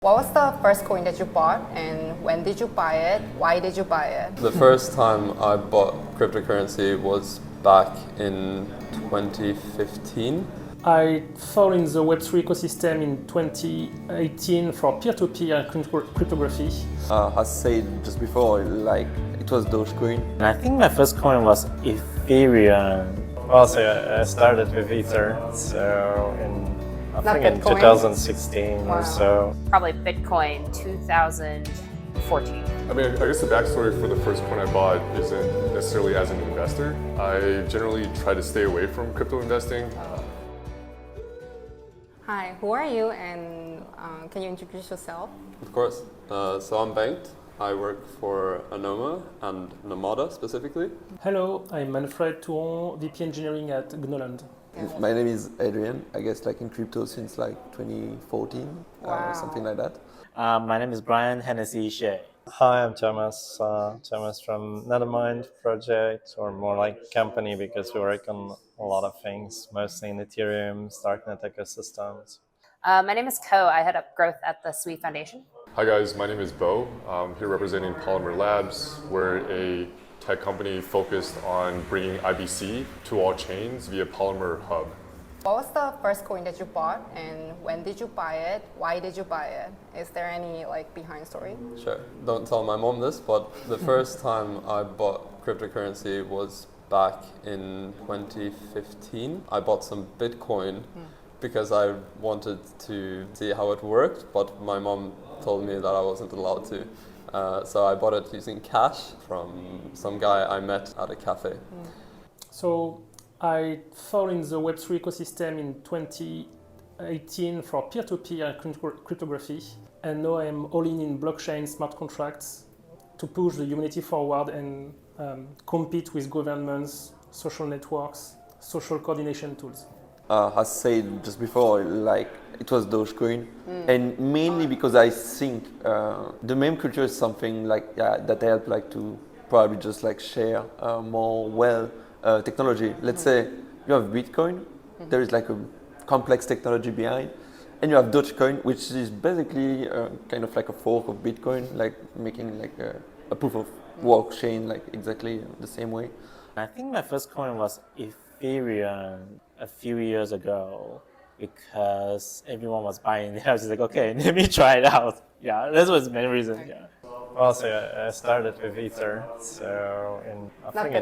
What was the first coin that you bought and when did you buy it? Why did you buy it? The first time I bought cryptocurrency was back in 2015. I fell in the Web3 ecosystem in 2018 for peer-to-peer cryptography. As said just before, like it was Dogecoin. And I think my first coin was Ethereum. Well, so I started with Ether, so in 2016 or so. Probably Bitcoin 2014. I mean, I guess the backstory for the first coin I bought isn't necessarily as an investor. I generally try to stay away from crypto investing. Hi, who are you and can you introduce yourself? Of course. So I'm Bengt. I work for Anoma and Namada specifically. Hello, I'm Manfred, VP Engineering at Gnoland. My name is Adrian, I guess like in crypto since like 2014, something like that. My name is Brian Hennessy Shea. Hi, I'm Tomasz. Tomasz from Nethermind project, or more like company, because we work on a lot of things, mostly in Ethereum, Darknet ecosystems. My name is Ko. I head up growth at the Sui Foundation. Hi guys, my name is Bo. I'm here representing Polymer Labs. We're a tech company focused on bringing IBC to all chains via Polymer Hub. What was the first coin that you bought and when did you buy it? Why did you buy it? Is there any behind story? Sure. Don't tell my mom this, but the first time I bought cryptocurrency was back in 2015. I bought some Bitcoin because I wanted to see how it worked, but my mom told me that I wasn't allowed to. So I bought it using cash from some guy I met at a cafe. So I fell in the Web3 ecosystem in 2018 for peer-to-peer cryptography, and now I'm all in blockchain smart contracts to push the humanity forward and compete with governments, social networks, social coordination tools. As said just before, like it was Dogecoin, and mainly because I think the meme culture is something that help to probably just share more technology. Let's say you have Bitcoin, there is like a complex technology behind, and you have Dogecoin, which is basically kind of like a fork of Bitcoin, like making like a proof of work chain, like exactly the same way. I think my first coin was Ethereum a few years ago because everyone was buying it. I was just like, okay, let me try it out. Yeah, that was the main reason. Yeah. Well, so I started with Ether, so in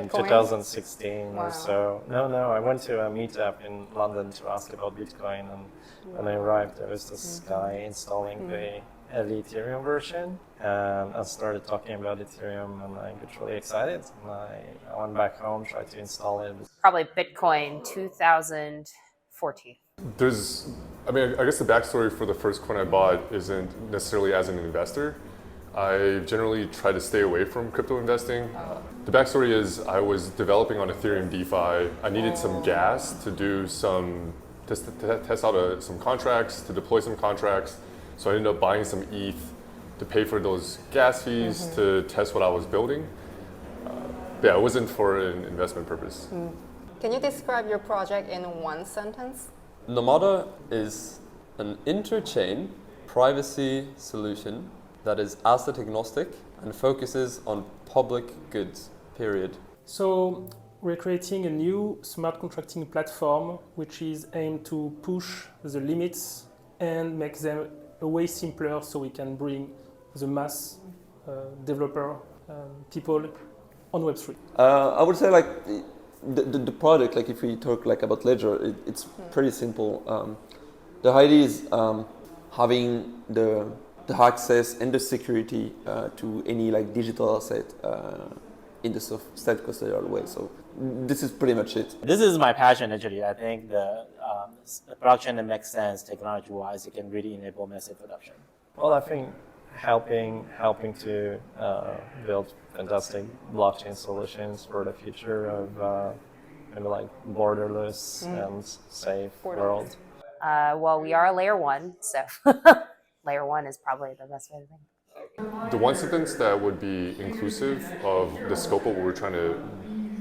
2016 or so. No, I went to a meetup in London to ask about Bitcoin, and when I arrived, there was this guy installing the early Ethereum version, and I started talking about Ethereum, and I got really excited. And I went back home, tried to install it. Probably Bitcoin 2014. I guess the backstory for the first coin I bought isn't necessarily as an investor. I generally try to stay away from crypto investing. The backstory is I was developing on Ethereum DeFi. I needed some gas to do test out some contracts, to deploy some contracts. So I ended up buying some ETH to pay for those gas fees to test what I was building. Yeah, it wasn't for an investment purpose. Can you describe your project in one sentence? Namada is an interchain privacy solution that is asset agnostic and focuses on public goods, period. So we're creating a new smart contracting platform which is aimed to push the limits and make them a way simpler so we can bring the mass developer people on Web3. I would say the product, if we talk about Ledger, it's pretty simple. The idea is having the access and the security to any digital asset in the self-custodial way. So this is pretty much it. This is my passion actually. I think the blockchain that makes sense technology-wise, it can really enable massive adoption. Well, I think helping to build fantastic blockchain solutions for the future of borderless and safe world. Well, we are a layer one, so layer one is probably the best way to think. The one sentence that would be inclusive of the scope of what we're trying to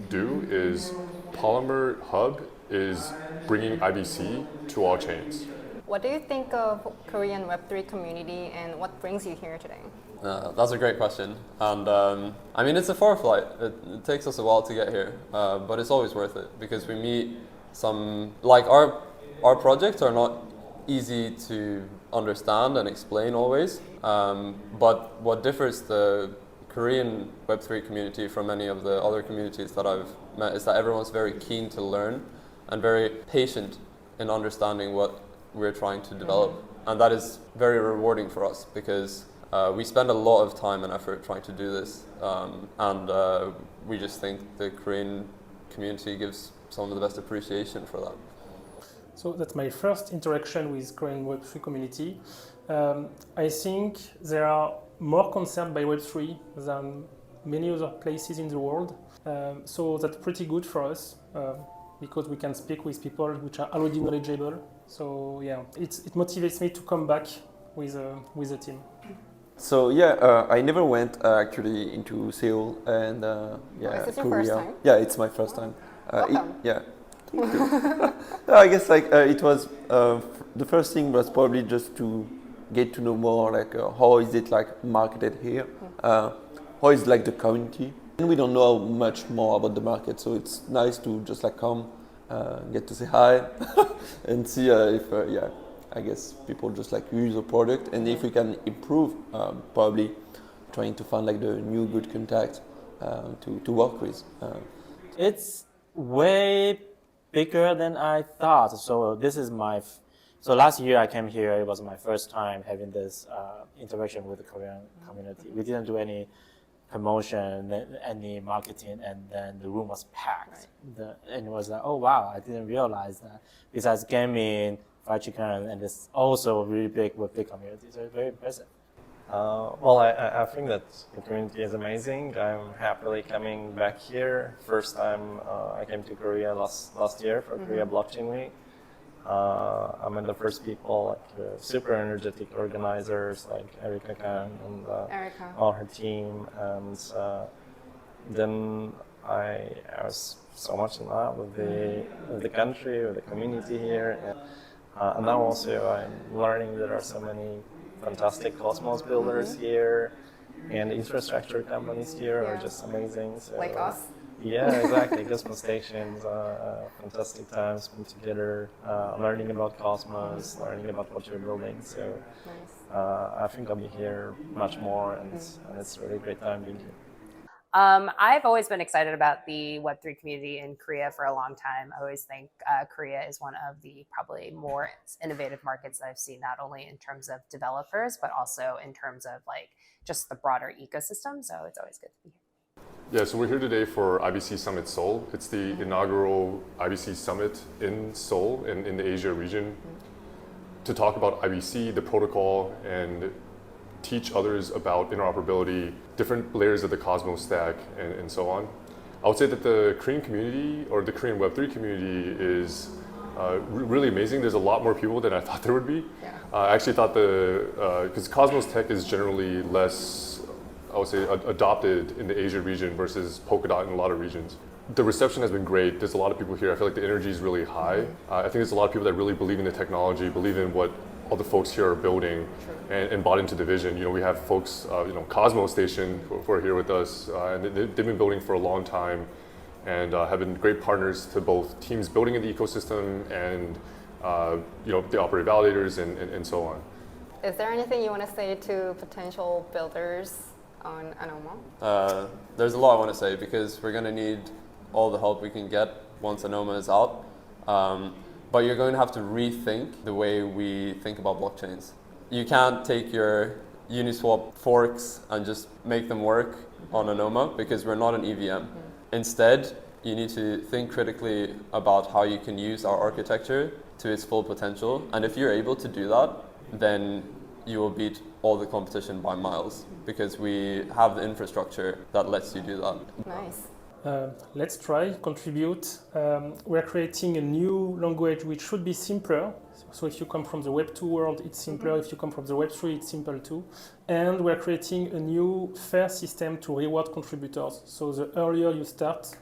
do is Polymer Hub is bringing IBC to all chains. What do you think of Korean Web3 community and what brings you here today? That's a great question, and I mean it's a far flight. It takes us a while to get here, but it's always worth it because we meet some like our projects are not easy to understand and explain always, but what differs the Korean Web3 community from many of the other communities that I've met is that everyone's very keen to learn and very patient in understanding what we're trying to develop, and that is very rewarding for us because we spend a lot of time and effort trying to do this, and we just think the Korean community gives some of the best appreciation for that. So that's my first interaction with Korean Web3 community. I think they are more concerned by Web3 than many other places in the world. So that's pretty good for us because we can speak with people which are already knowledgeable. So yeah, it motivates me to come back with the team. So yeah, I never went actually into Seoul and yeah, Is it your Korea. first time? Yeah, it's my first time. Welcome. Yeah. I guess like it was the first thing was probably just to get to know more like how is it like marketed here, how is like the community, and we don't know much more about the market, so it's nice to just like come, get to say hi, and see if yeah, I guess people just like use the product, and if we can improve, probably trying to find like the new good contact to work with. It's way bigger than I thought. So this is so last year I came here. It was my first time having this interaction with the Korean community. We didn't do any promotion, any marketing, and then the room was packed. And it was like, oh wow, I didn't realize that. Besides gaming, fried chicken, and it's also really big with big community. So it's very impressive. Well, I think that the community is amazing. I'm happily coming back here. First time I came to Korea last year for Korea Blockchain Week. I'm in the first people, like super energetic organizers like Erika Kang and all her team. And then I was so much in love with the country, with the community here. And now also I'm learning there are so many fantastic Cosmos builders here, and infrastructure companies here are just amazing. So, like us. Yeah, exactly. Cosmostation, fantastic time spent together, learning about Cosmos, learning about what you're building. So Nice. I think I'll be here much more, and it's a really great time being here. I've always been excited about the Web3 community in Korea for a long time. I always think Korea is one of the probably more innovative markets that I've seen, not only in terms of developers, but also in terms of like just the broader ecosystem. So it's always good to be here. Yeah, so we're here today for IBC Summit Seoul. It's the inaugural IBC Summit in Seoul in the Asia region to talk about IBC, the protocol, and teach others about interoperability, different layers of the Cosmos stack, and so on. I would say that the Korean community, or the Korean Web3 community, is really amazing. There's a lot more people than I thought there would be. Yeah. I actually thought because Cosmos tech is generally less, I would say, adopted in the Asia region versus Polkadot in a lot of regions. The reception has been great. There's a lot of people here. I feel like the energy is really high. I think there's a lot of people that really believe in the technology, believe in what all the folks here are building, and bought into the vision. You know, we have folks, Cosmostation, who are here with us, and they've been building for a long time, and have been great partners to both teams building in the ecosystem and the operator validators and so on. Is there anything you want to say to potential builders on Anoma? There's a lot I want to say because we're going to need all the help we can get once Anoma is out. But you're going to have to rethink the way we think about blockchains. You can't take your Uniswap forks and just make them work on Anoma because we're not an EVM. Instead, you need to think critically about how you can use our architecture to its full potential. And if you're able to do that, then you will beat all the competition by miles because we have the infrastructure that lets you do that. Nice. Let's try, contribute. We're creating a new language which should be simpler. So if you come from the Web 2 world, it's simpler. If you come from the Web 3, it's simple too. And we're creating a new fair system to reward contributors. So the earlier you start,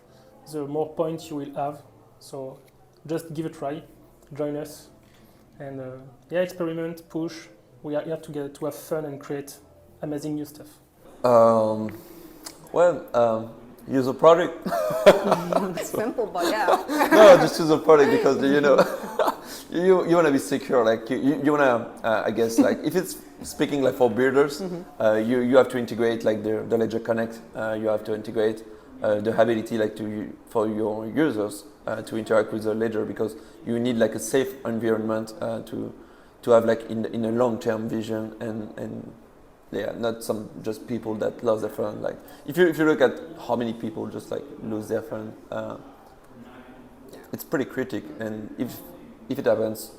the more points you will have. So just give it a try, join us, and experiment, push. We are here to have fun and create amazing new stuff. Use a product. Simple, but yeah. No, just use a product because you want to be secure. Like you want to, I guess, like if it's speaking like for builders, you have to integrate like the Ledger Connect. You have to integrate the ability like for your users to interact with the ledger, because you need like a safe environment to have like in a long-term vision and not some just people that lose their phone. Like if you look at how many people just like lose their phone, it's pretty critical. And if it happens,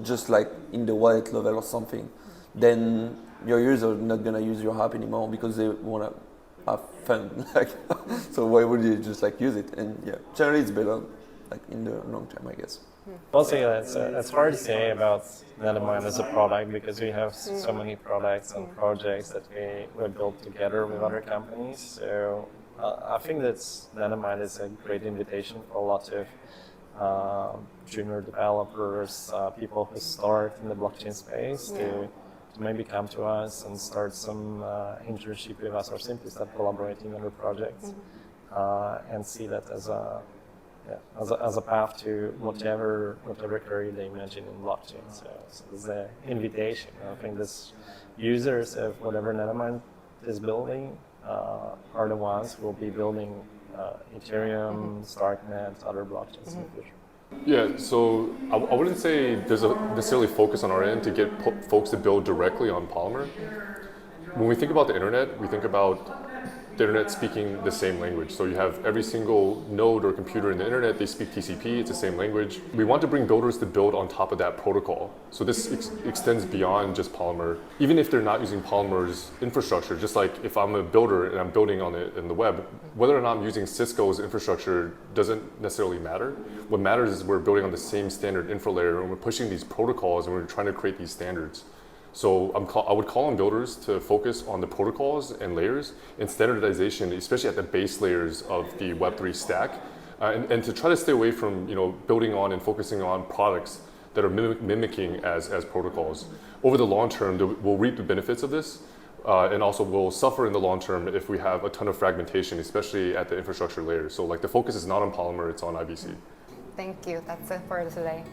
just like in the wallet level or something, then your users are not gonna use your app anymore because they wanna have fun. Like, so why would you just like use it? And generally it's better like in the long term, I guess. Also, it's hard to say about Nethermind as a product because we have so many products and projects that we built together with other companies. So I think that Nethermind is a great invitation for a lot of junior developers, people who start in the blockchain space to maybe come to us and start some internship with us, or simply start collaborating on our projects and see that as a path to whatever career they imagine in blockchain. So it's an invitation. I think these users of whatever Nethermind is building are the ones who will be building Ethereum, Starknet, other blockchains in the future. Yeah, so I wouldn't say there's a necessarily focus on our end to get folks to build directly on Polymer. When we think about the internet, we think about the internet speaking the same language. So you have every single node or computer in the internet, they speak TCP, it's the same language. We want to bring builders to build on top of that protocol. So this extends beyond just Polymer. Even if they're not using Polymer's infrastructure, just like if I'm a builder and I'm building on it in the web, whether or not I'm using Cisco's infrastructure doesn't necessarily matter. What matters is we're building on the same standard infra layer and we're pushing these protocols and we're trying to create these standards. So I would call on builders to focus on the protocols and layers and standardization, especially at the base layers of the Web3 stack, and to try to stay away from building on and focusing on products that are mimicking as protocols. Over the long term, we'll reap the benefits of this, and also we'll suffer in the long term if we have a ton of fragmentation, especially at the infrastructure layer. So like the focus is not on Polymer, it's on IBC. Thank you. That's it for today.